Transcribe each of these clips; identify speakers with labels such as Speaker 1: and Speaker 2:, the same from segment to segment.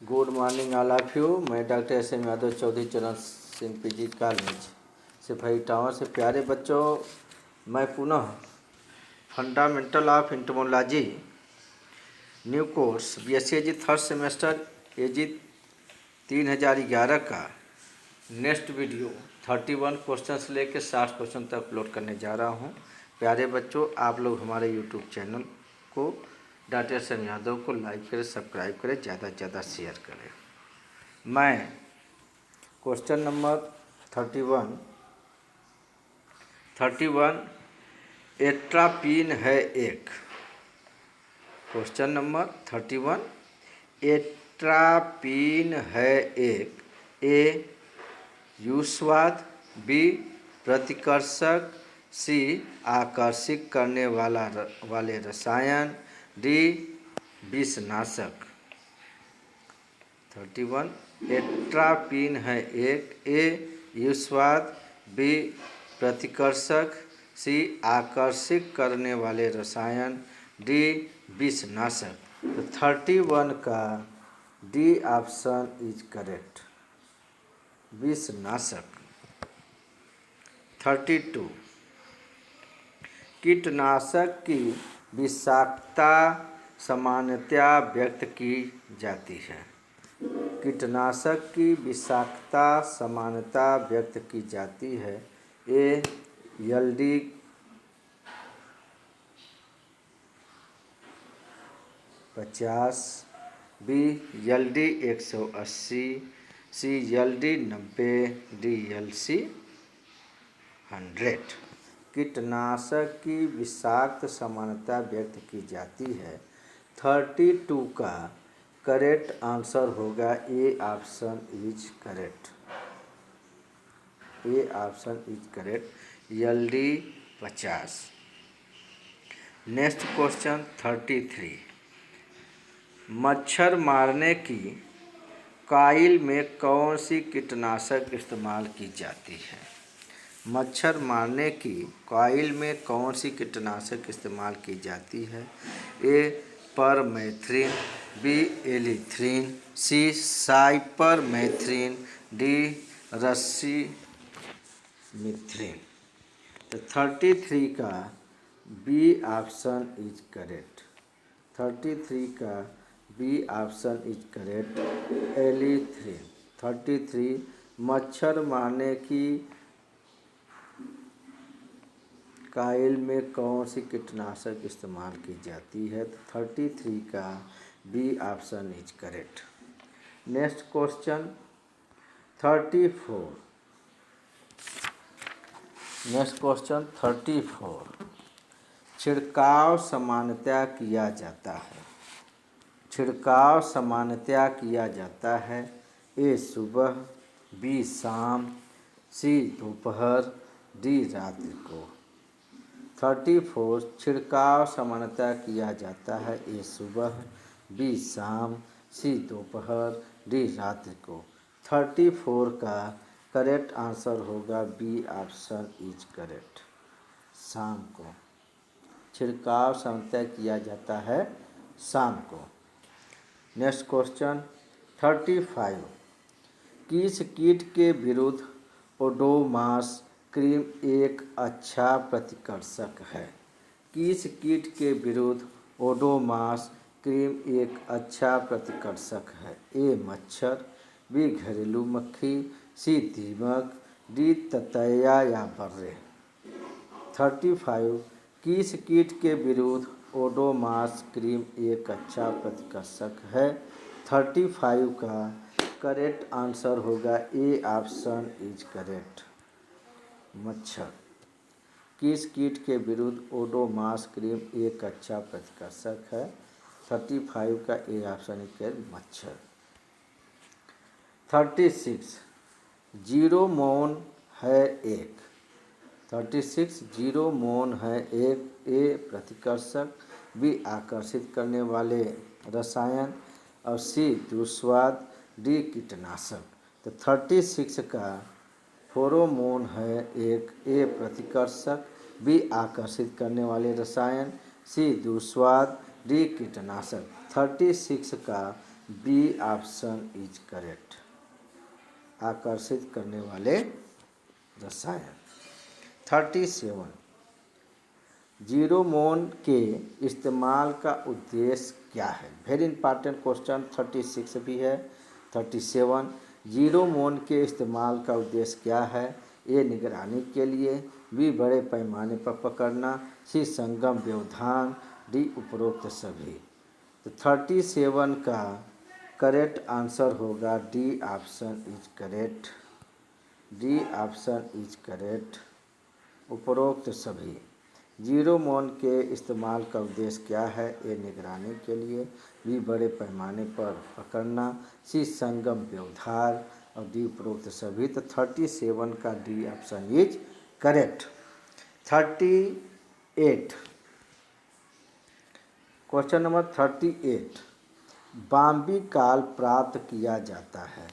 Speaker 1: Good morning all of you. मैं doctor S M Yadav Chaudhary Charan Singh PG college सिपाही tower से। प्यारे बच्चों, मैं पुनः fundamental of entomology new course BSc AG third semester AG 3011 का नेक्स्ट वीडियो 31 क्वेश्चन से लेकर 60 क्वेश्चन तक अपलोड करने जा रहा हूं। प्यारे बच्चों, आप लोग हमारे यूट्यूब चैनल को डॉक्टर एस एम यादव को लाइक करें, सब्सक्राइब करें, ज़्यादा से ज़्यादा शेयर करें। मैं क्वेश्चन नंबर 31 एट्रापीन है एक। क्वेश्चन नंबर 31 एट्रापीन है एक। ए युष्वाद, बी प्रतिकर्षक, सी आकर्षित करने वाले रसायन, डी विषनाशक। 31 एट्रापीन है एक। ए युष्वाद, बी प्रतिकर्षक, सी आकर्षित करने वाले रसायन, डी विषनाशक। तो 31 का डी ऑप्शन इज करेक्ट, विषनाशक। 32 कीटनाशक की विषाक्तता सामान्यतया व्यक्त की जाती है। कीटनाशक की विषाक्तता सामान्यतया व्यक्त की जाती है। ए एलडी 50, बी एलडी 180, सी एलडी 90, डी एलसी 100। कीटनाशक की विषाक्त सामान्यता व्यक्त की जाती है। 32 का करेक्ट आंसर होगा A option is correct. A option is correct, LD 50। Next question 33 मच्छर मारने की कॉइल में कौन सी कीटनाशक इस्तेमाल की जाती है। मच्छर मारने की कॉइल में कौन सी कीटनाशक इस्तेमाल की जाती है। ए परमेथ्रिन, बी एलिथ्रिन, सी साइपरमेथ्रिन, डी रस्सी मिथ्रिन। तो 33 का बी ऑप्शन इज करेक्ट। 33 का बी ऑप्शन इज करेक्ट, एलिथ्रिन। 33 मच्छर मारने की कॉइल में कौन सी कीटनाशक इस्तेमाल की जाती है। तो 33 का B option is correct. Next question 34। Next question 34 छिड़काव सामान्यतया किया जाता है। छिड़काव सामान्यतया किया जाता है। ए सुबह, बी शाम, सी दोपहर, डी रात्रि को। 34 छिड़काव सामान्यतया किया जाता है। ए सुबह, बी शाम, सी दोपहर, डी रात्रि को। 34 का करेक्ट आंसर होगा बी ऑप्शन इज करेक्ट, शाम को। छिड़काव सामान्यतया किया जाता है शाम को। नेक्स्ट क्वेश्चन 35 किस कीट के विरुद्ध ओडोमॉस क्रीम एक अच्छा प्रतिकर्षक है। किस कीट के विरुद्ध ओडोमॉस क्रीम एक अच्छा प्रतिकर्षक है। ए मच्छर, बी घरेलू मक्खी, सी दीमक, डी ततैया या बर्रे। 35 किस कीट के विरुद्ध ओडोमॉस क्रीम एक अच्छा प्रतिकर्षक है। 35 का करेक्ट आंसर होगा ए ऑप्शन इज करेक्ट, मच्छर। किस कीट के विरुद्ध ओडोमॉस क्रीम एक अच्छा प्रतिकर्षक है। 35 का ए ऑप्शन इज करेक्ट, मच्छर। 36 जीरोमोन है एक। 36 जीरोमोन है एक। ए प्रतिकर्षक, बी आकर्षित करने वाले रसायन, और सी दुस्वाद, डी कीटनाशक। तो 36 का फेरोमोन है एक। ए प्रतिकर्षक, बी आकर्षित करने वाले रसायन, सी दुस्वाद, डी कीटनाशक। 36 का बी ऑप्शन इज करेक्ट। आकर्षित करने वाले रसायन। 37 जीरोमोन के इस्तेमाल का उद्देश्य क्या है? वेरी इंपॉर्टेंट क्वेश्चन 36 भी है। 37 जीरोमोन के इस्तेमाल का उद्देश्य क्या है? ए निगरानी के लिए, बी बड़े पैमाने पर पकड़ना, सी संगम व्यवधान, डी उपरोक्त सभी। तो 37 का करेक्ट आंसर होगा D option is correct. D option is correct, उपरोक्त सभी। जीरोमोन के इस्तेमाल का उद्देश्य क्या है? ए निगरानी के लिए, बी बड़े पैमाने पर पकड़ना, सी संगम व्यवधान और डी उपरोक्त सभी। तो 37 का D option is correct. 38 question number 38 Bambi काल प्राप्त किया जाता है।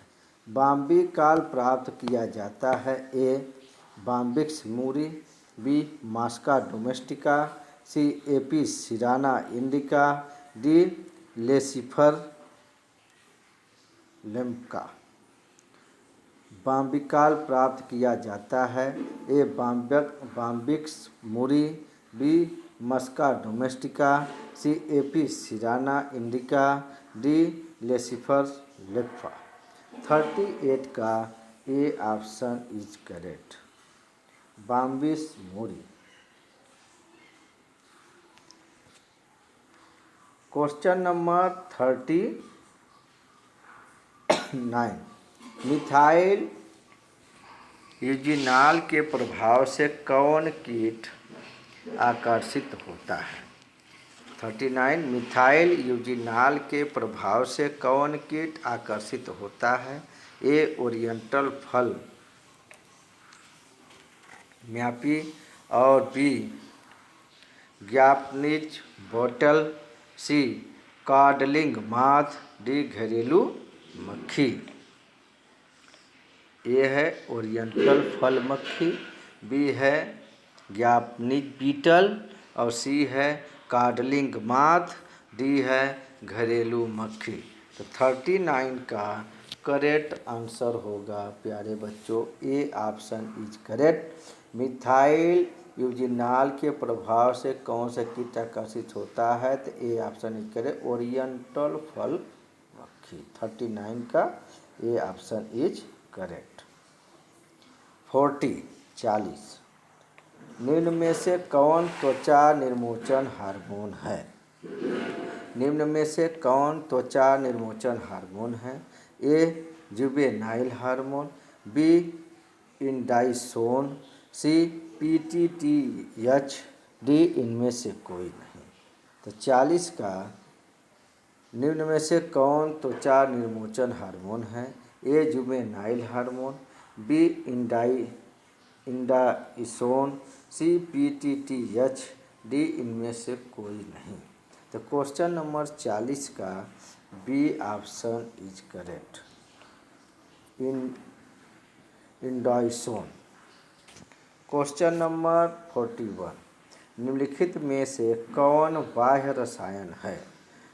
Speaker 1: बाम्बी काल प्राप्त किया जाता है। A Bombyx mori, B Musca domestica, C Apis cerana indica, D Laccifer lacca. Bombykol प्राप्त किया जाता है। A Bombyx mori, B Musca domestica, C Apis cerana indica, D Laccifer lacca. 38 का A option is correct. Bombyx mori. Question number 39 methyl eugenol के प्रभाव से कौन कीट आकर्षित होता है? 39 मिथाइल यूजिनॉल के प्रभाव से कौन कीट आकर्षित होता है? ए ओरिएंटल फल म्यापी और बी जापानीज बोटल, सी कॉडलिंग मॉथ, डी घरेलू मक्खी। ए है ओरिएंटल फल मक्खी, बी है जापानीज बीटल और सी है कॉडलिंग मॉथ, डी है घरेलू मक्खी। तो 39 का करेक्ट आंसर होगा प्यारे बच्चों ए option is correct. Methyl eugenol के प्रभाव से कौन सा कीट आकर्षित होता है? तो ए ऑप्शन इज करेक्ट ओरिएंटल फल मक्खी। 39 का ए ऑप्शन इज करेक्ट। 40 निम्न में से कौन त्वचा निर्मोचन हार्मोन है? निम्न में से कौन त्वचा निर्मोचन हार्मोन है? A juvenile hormone, B ecdysone, C PTTH, D इनमें से कोई नहीं। तो 40 का निम्न में से कौन त्वचा निर्मोचन हार्मोन है? A juvenile hormone, B ecdysone, C PTTH, D इनमें से कोई नहीं। तो क्वेश्चन नंबर 40 का B option is correct ecdysone. Question number 41 निम्नलिखित में से कौन बाह्य रसायन है?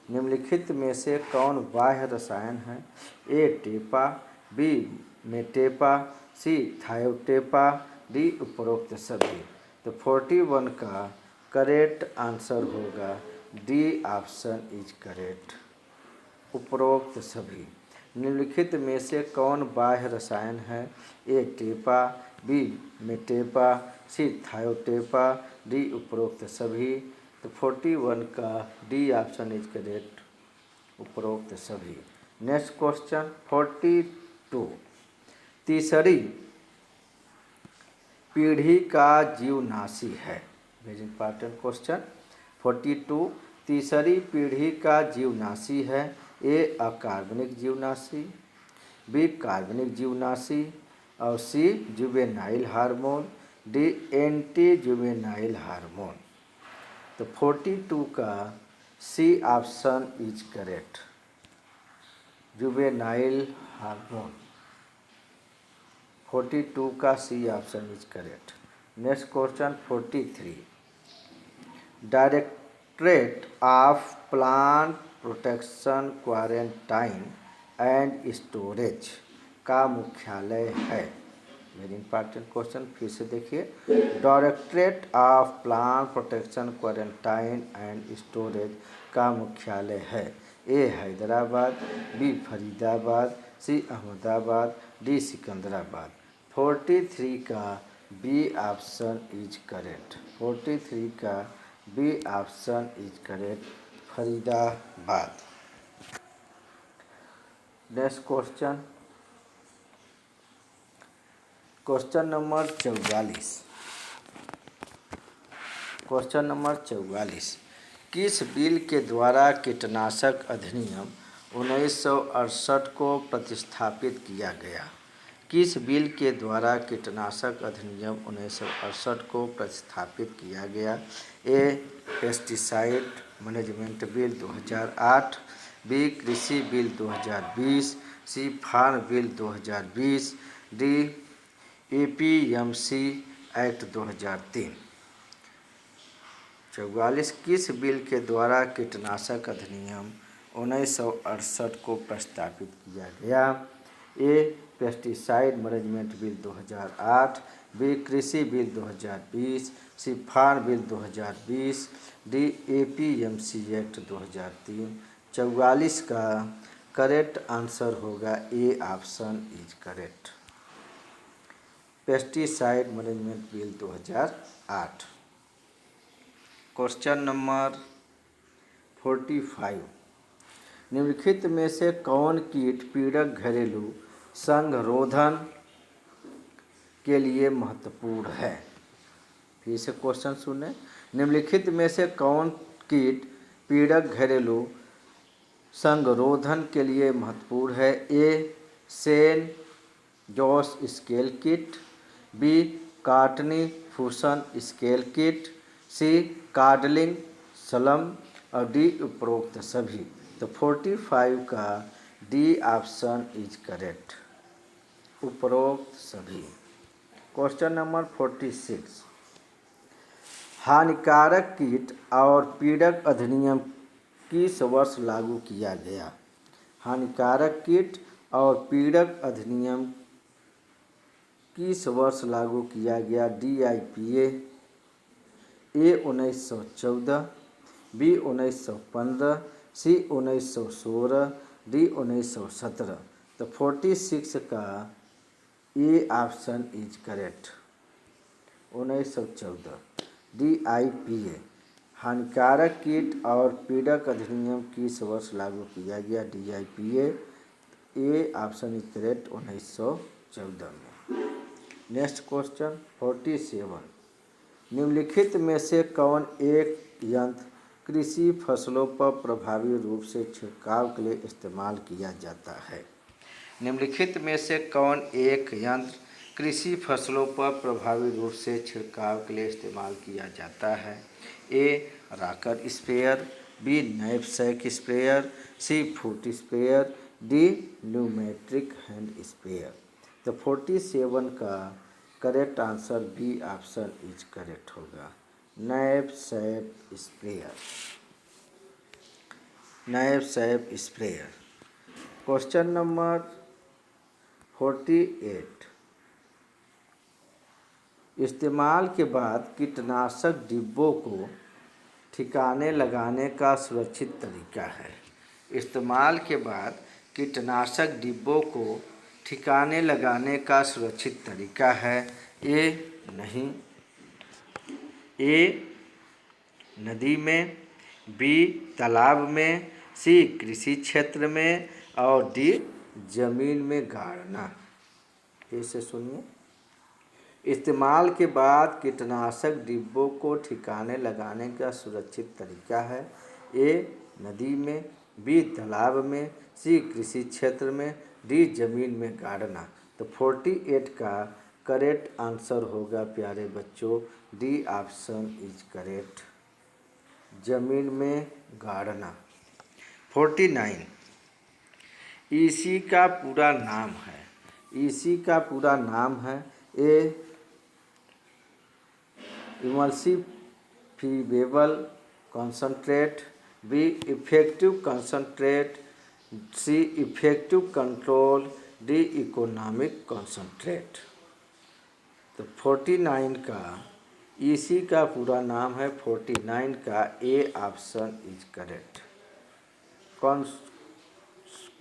Speaker 1: निम्नलिखित में से कौन बाह्य रसायन है? ए टेपा, बी मेटेपा, सी थायोटेपा, डी उपरोक्त सभी। तो 41 का करेक्ट आंसर होगा डी ऑप्शन इज करेक्ट उपरोक्त सभी। निम्नलिखित में से कौन बाह्य रसायन है? ए टेपा, बी मेटेपा, सी थायोटेपा, डी उपरोक्त सभी। तो 41 का डी ऑप्शन इज करेक्ट उपरोक्त सभी। नेक्स्ट क्वेश्चन 42 तीसरी पीढ़ी का जीवनाशी है। वेरी इंपॉर्टेंट क्वेश्चन 42 तीसरी पीढ़ी का जीवनाशी है। ए अकार्बनिक जीवनाशी, बी कार्बनिक जीवनाशी और C juvenile hormone, D anti juvenile hormone. तो 42 का C option is correct juvenile hormone. 42 का C option is correct. Next question 43 directorate of plant protection quarantine and storage का मुख्यालय है। वेरी इंपॉर्टेंट क्वेश्चन, फिर से देखिए। Directorate of plant protection quarantine and storage का मुख्यालय है। A Hyderabad, B Faridabad, C Ahmedabad, D Secunderabad. 43 का बी ऑप्शन इज करेक्ट। 43 का B option is correct, Faridabad. Next question, question number 44। Question number 44, किस बिल के द्वारा कीटनाशक अधिनियम 1968 को प्रतिस्थापित किया गया? किस बिल के द्वारा कीटनाशक अधिनियम 1968 को प्रतिस्थापित किया गया? A pesticide management bill 2008, B कृषि bill 2020, C farm bill 2020, D APMC act 2003। 44, किस बिल के द्वारा कीटनाशक अधिनियम 1968 को प्रस्तावित किया गया? A pesticide management bill 2008, B कृषि bill 2020, C farm bill 2020, D APMC act 2003। 44 का करेक्ट आंसर होगा A option is correct, pesticide management bill 2008। Question number 45, निम्नलिखित में से कौन कीट पीड़क घरेलू संरोधन के लिए महत्वपूर्ण है? फिर से क्वेश्चन सुने। निम्नलिखित में से कौन कीट पीड़क घरेलू संरोधन के लिए महत्वपूर्ण है? ए सेन जॉस स्केल किट, बी कार्टनी फूसन स्केल किट, सी कार्डलिंग सलम और डी उपरोक्त सभी। तो 45 का डी ऑप्शन इज करेक्ट, उपरोक्त सभी। क्वेश्चन नंबर 46, हानिकारक कीट और पीड़क अधिनियम किस वर्ष लागू किया गया? हानिकारक कीट और पीड़क अधिनियम किस वर्ष लागू किया गया? DIPA, ए 1914, बी 1915, सी 1916, डी 1917। तो 46 का A option is correct, 1914। DIPA, हानिकारक कीट और पीड़क अधिनियम किस वर्ष लागू किया गया? DIPA, A option is correct, 1914 में। नेक्स्ट क्वेश्चन 47, निम्नलिखित में से कौन एक यंत्र कृषि फसलों पर प्रभावी रूप से छिड़काव के लिए इस्तेमाल किया जाता है? निम्नलिखित में से कौन एक यंत्र कृषि फसलों पर प्रभावी रूप से छिड़काव के लिए इस्तेमाल किया जाता है? A rocker sprayer, B knapsack sprayer, C foot sprayer, D pneumatic hand sprayer. तो 47 का correct answer B option is correct होगा, knapsack sprayer, knapsack sprayer. Question number 48, इस्तेमाल के बाद कीटनाशक डिब्बों को ठिकाने लगाने का सुरक्षित तरीका है। इस्तेमाल के बाद कीटनाशक डिब्बों को ठिकाने लगाने का सुरक्षित तरीका है। ए नहीं, ए नदी में, बी तालाब में, सी कृषि क्षेत्र में और डी जमीन में गाड़ना। फिर से सुनिए, इस्तेमाल के बाद कीटनाशक डिब्बों को ठिकाने लगाने का सुरक्षित तरीका है। ए नदी में, बी तालाब में, सी कृषि क्षेत्र में, डी जमीन में गाड़ना। तो 48 का करेक्ट आंसर होगा प्यारे बच्चों, डी ऑप्शन इज करेक्ट, जमीन में गाड़ना। 49, ईसी का पूरा नाम है। ईसी का पूरा नाम है A emulsifiable concentrate, B effective concentrate, C effective control, D economic concentrate. तो 49 का ईसी का पूरा नाम है 49 का A option is correct.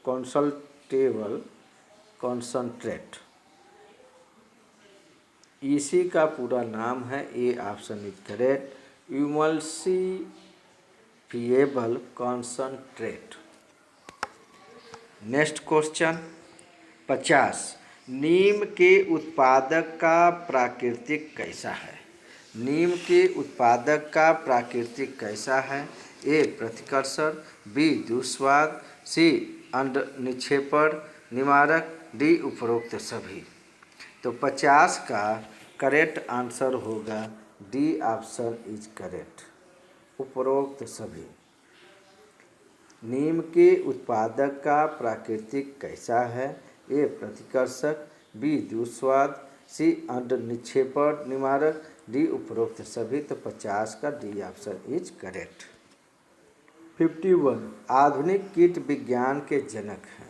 Speaker 1: Consultable concentrate, EC का पूरा नाम है A option is correct emulsifiable concentrate. Next question 50, नीम के उत्पादक का प्राकृतिक कैसा है? नीम के उत्पादक का प्राकृतिक कैसा है? ए प्रतिकर्षण, बी दुस्वाद, सी अंड निक्षेपण निवारक, डी उपरोक्त सभी। तो 50 का करेक्ट आंसर होगा डी ऑप्शन इज करेक्ट, उपरोक्त सभी। नीम के उत्पादक का प्राकृतिक कैसा है? ए प्रतिकर्षक, बी दुस्वाद, सी अंड निक्षेपण निवारक, डी उपरोक्त सभी। तो 50 का डी ऑप्शन इज करेक्ट। 51, आधुनिक कीट विज्ञान के जनक हैं।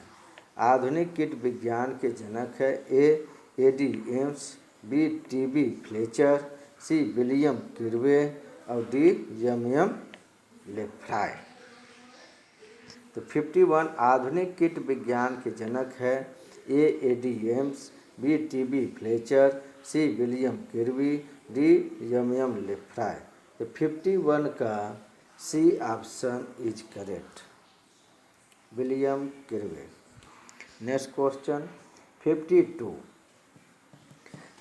Speaker 1: आधुनिक कीट विज्ञान के जनक है A A D Imms, B T B Fletcher, C William Kirby और डी एम लेफ्राय। तो 51 आधुनिक कीट विज्ञान के जनक है A A D Imms, B T B Fletcher, C William Kirby, D M Lefroy. तो 51 का C option is correct, William Kirby. Next question 52,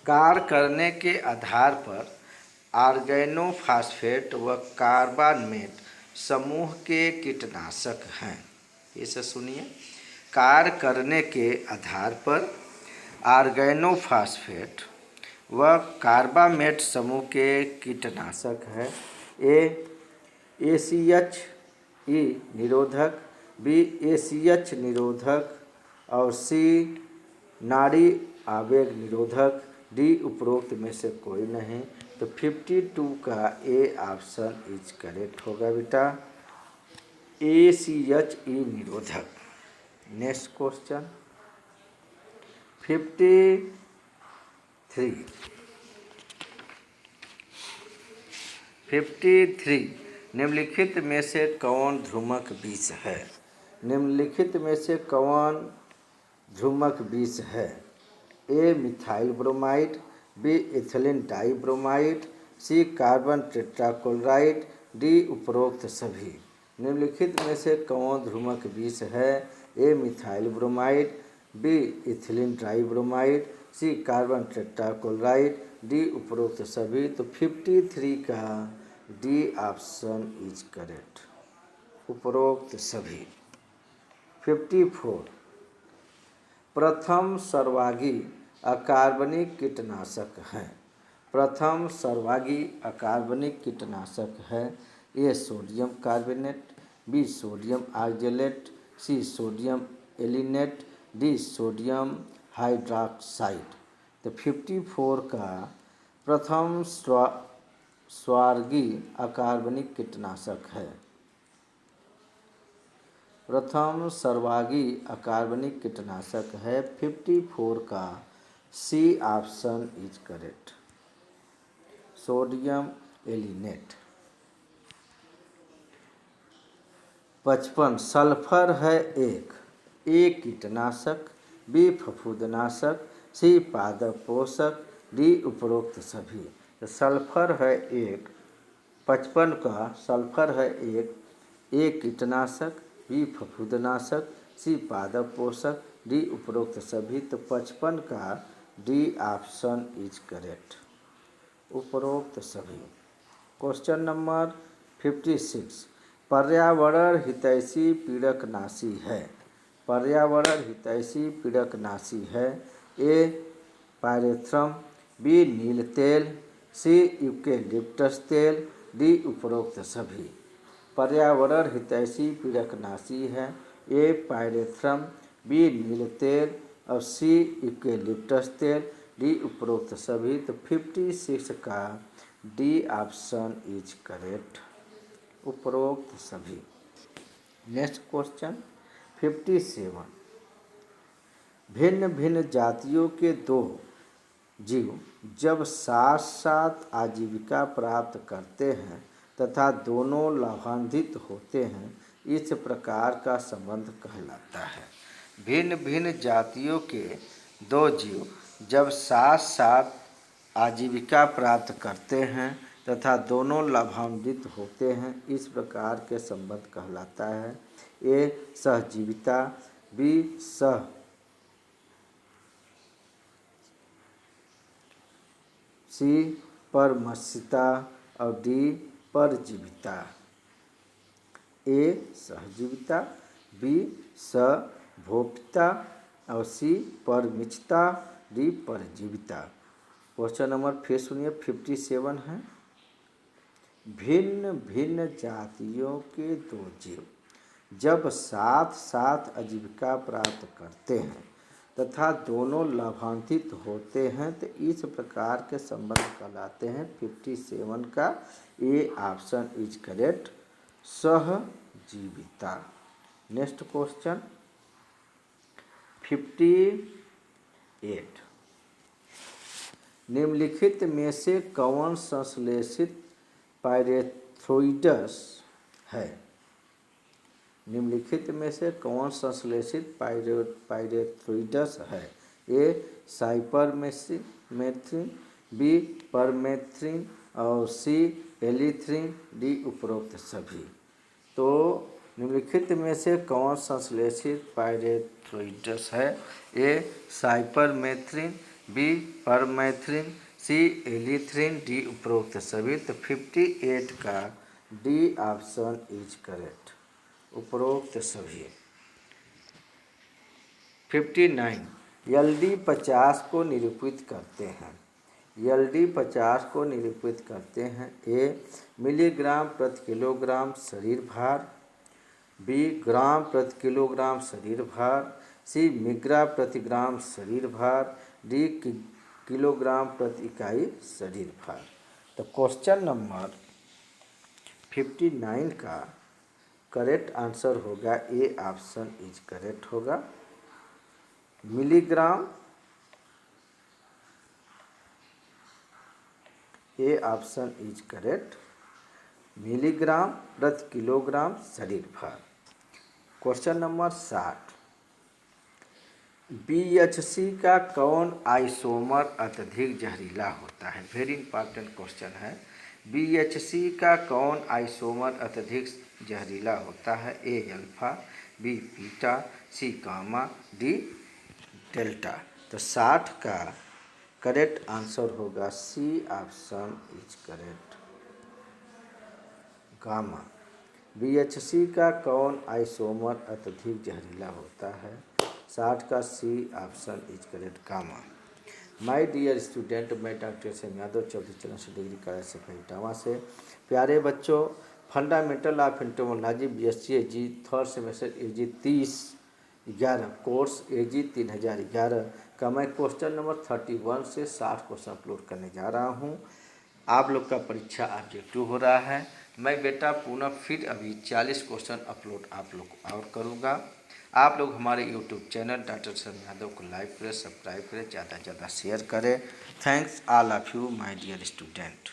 Speaker 1: कार्य करने के आधार पर ऑर्गेनोफॉस्फेट व कार्बामेट समूह के कीटनाशक हैं। इसे सुनिए, कार्य करने के आधार पर ऑर्गेनोफॉस्फेट व कार्बामेट समूह के कीटनाशक है ए ACH निरोधक, बी ACH निरोधक और सी नाड़ी आवेग निरोधक, डी उपरोक्त में से कोई नहीं। तो 52 का ए ऑप्शन इज करेक्ट होगा बेटा, ACH निरोधक। नेक्स्ट क्वेश्चन 53, निम्नलिखित में से कौन ध्रुमक विष है? निम्नलिखित में से कौन ध्रुमक विष है? A methyl bromide, B ethylene dibromide, C carbon tetrachloride, D उपरोक्त सभी। निम्नलिखित में से कौन ध्रुमक विष है? A methyl bromide, B ethylene dibromide, C carbon tetrachloride, D उपरोक्त सभी। तो 53 का डी ऑप्शन इज करेक्ट, उपरोक्त सभी। 54, प्रथम सर्वागी अकार्बनिक कीटनाशक हैं। प्रथम सर्वागी अकार्बनिक कीटनाशक है A sodium carbonate, B sodium oxalate, C sodium aluminate, D sodium hydroxide. तो 54 का प्रथम स्वर्गी अकार्बनिक कीटनाशक है। प्रथम सर्वागी अकार्बनिक कीटनाशक है 54 का C option is correct, sodium aluminate. 55, sulphur है एक ए कीटनाशक, बी फफूंदनाशक, सी पादप पोषक, डी उपरोक्त सभी। तो सल्फर है एक, 55 का सल्फर है एक ए कीटनाशक, बी फफूंदनाशक, सी पादप पोषक, डी उपरोक्त सभी। तो 55 का डी ऑप्शन इज करेक्ट, उपरोक्त सभी। क्वेश्चन नंबर 56, पर्यावरण हितैषी पीड़कनाशी है। पर्यावरण हितैषी पीड़कनाशी है ए पायरेथ्रम, बी नील तेल, सी यूकेलिप्टस तेल, डी उपरोक्त सभी। पर्यावरण हितैषी पीड़कनाशी है ए पायरेथ्रम, बी नील तेल और सी यूकेलिप्टस तेल, डी उपरोक्त सभी। तो 56 का डी ऑप्शन इज करेक्ट, उपरोक्त सभी। Next question 57। भिन्न भिन्न जातियों के दो जीव जब साथ साथ आजीविका प्राप्त करते हैं तथा दोनों लाभान्वित होते हैं, इस प्रकार का संबंध कहलाता है। भिन्न भिन्न जातियों के दो जीव जब साथ साथ आजीविका प्राप्त करते हैं तथा दोनों लाभान्वित होते हैं, इस प्रकार के संबंध कहलाता है। ए सहजीविता, बी सी परमर्शिता और डी परजीविता। ए सहजीविता, बी सभोक्ता और सी परमिचता, डी परजीविता। क्वेश्चन नंबर फिर सुनिए 57 है। भिन्न भिन्न जातियों के दो जीव जब साथ साथ आजीविका प्राप्त करते हैं तथा दोनों लाभान्वित होते हैं तो इस प्रकार के संबंध कहलाते हैं। 57 का ए ऑप्शन इज करेक्ट, सहजीविता। Next question 58। निम्नलिखित में से कौन संश्लेषित पाइरेथ्रोइड्स है? निम्नलिखित में से कौन संश्लेषित पाइरेथ्रोइड्स है? ए साइपरमेथ्रिन, बी परमेथ्रिन और सी एलिथ्रिन, डी उपरोक्त सभी। तो निम्नलिखित में से कौन संश्लेषित पाइरेथ्रोइड्स है? ए साइपरमेथ्रिन, बी परमेथ्रिन, सी एलिथ्रिन, डी उपरोक्त सभी। तो 58 का डी ऑप्शन इज करेक्ट, उपरोक्त सभी। 59 LD50 को निरूपित करते हैं। LD50 को निरूपित करते हैं। ए मिलीग्राम प्रति किलोग्राम शरीर भार, बी ग्राम प्रति किलोग्राम शरीर भार, सी मिग्रा प्रति ग्राम शरीर भार, डी किलोग्राम प्रति इकाई शरीर भार। तो क्वेश्चन नंबर 59 का करेक्ट आंसर होगा ए ऑप्शन इज करेक्ट होगा, milligram. A option is correct, milligram प्रति किलोग्राम शरीर भार। Question number 60। BHC का कौन आइसोमर अत्यधिक जहरीला होता है? वेरी इंपॉर्टेंट क्वेश्चन है। BHC का कौन आइसोमर अत्यधिक जहरीला होता है? A alpha, B beta, C gamma, D delta. तो 60 का करेक्ट आंसर होगा C option is correct, gamma. BHC का कौन आइसोमर अत्यधिक जहरीला होता है? 60 का C option is correct, gamma. My dear student, मैं डॉक्टर SM यादव, चौधरी चरण सिंह डिग्री कॉलेज से इटावा से। प्यारे बच्चों, fundamental of entomology BSc AG third semester AG 30/11 course AG 3011 का मैं क्वेश्चन नंबर 31 से 60 क्वेश्चन अपलोड करने जा रहा हूँ। आप लोग का परीक्षा ऑब्जेक्टिव हो रहा है। मैं बेटा पुनः फिर अभी 40 क्वेश्चन अपलोड आप लोग को और करूँगा। आप लोग हमारे YouTube channel doctor SM Yadav को लाइक करें, सब्सक्राइब करें, ज़्यादा से ज़्यादा शेयर करें। Thanks all of you my dear student.